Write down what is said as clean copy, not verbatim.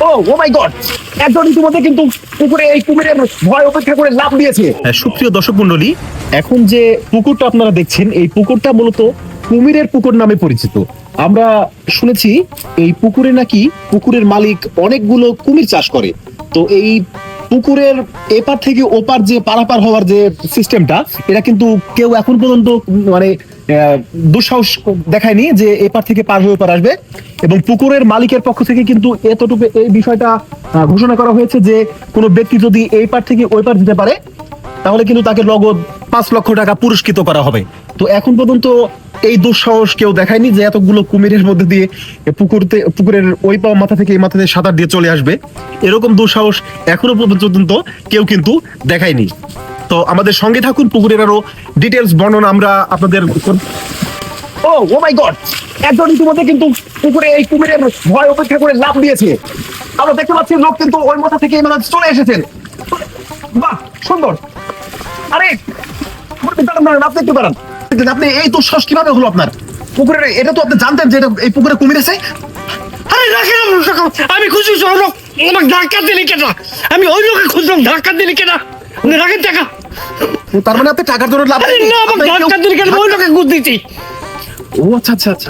ও ও মাই god, একজন ইতিমধ্যে কিন্তু পুকুরে এই কুমিরের ভয় উপেক্ষা করে লাফ দিয়েছে। সুপ্রিয় দর্শক মন্ডলী, এখন যে পুকুরটা আপনারা দেখছেন, এই পুকুরটা মূলত কুমিরের পুকুর নামে পরিচিত। আমরা শুনেছি এই পুকুরে নাকি পুকুরের মালিক অনেকগুলো কুমির চাষ করে। তো এই পুকুরের এপার থেকে ওপার যে পারাপার হওয়ার যে সিস্টেমটা, এটা কিন্তু কেউ এখন পর্যন্ত মানে দুঃসাহস দেখায়নি যে এপার থেকে পার হয়ে ওপার আসবে। এবং পুকুরের মালিকের পক্ষ থেকে কিন্তু এতটুকু এই বিষয়টা ঘোষণা করা হয়েছে যে কোনো ব্যক্তি যদি এই পার থেকে ওই পার যেতে পারে তাহলে কিন্তু তাকে নগদ 5 লক্ষ টাকা পুরস্কৃত করা হবে। তো এখন পর্যন্ত এই দুঃসাহস কেউ দেখায়নি যে এতগুলো কুমিরের মধ্যে দিয়ে পুকুরের ওই মাথা থেকে এই মাথা দিয়ে সাঁতার দিয়ে চলে আসবে। এরকম দুঃসাহস এখনো পর্যন্ত কেউ কিন্তু দেখায়নি। তো আমাদের সঙ্গে থাকুন, পুকুরের আরো ডিটেলস বর্ণনা আমরা আপনাদের। ও ও মাই গড, একজন ইতিমধ্যে কিন্তু পুকুরে এই কুমিরের ভয় উপেক্ষা করে লাফ দিয়েছে। আমরা দেখতে পাচ্ছি লোক কিন্তু ওই মাথা থেকে এই মাথা চলে এসেছেন। বাহ, সুন্দর। আরে আপনি একটু দাঁড়ান, আপনি এই দুঃসাহস কিভাবে হলো আপনার? পুকুরের এটা তো আপনি জানতেন যে এই পুকুরে কুমির আছে? আরে রাখেন, আমি খুশি লোক আমাকে ধাক্কা দিলি কেনা, আমি ওই লোকে খুঁজলাম, ধাক্কা দিলি কেনা, রাখেন টাকা। তার মানে আপনি টাকার জন্য লাভ? না, আমাকে ধাক্কা দিলি কেন, ওই লোকে খুঁজ দিচ্ছি। ও আচ্ছা আচ্ছা আচ্ছা,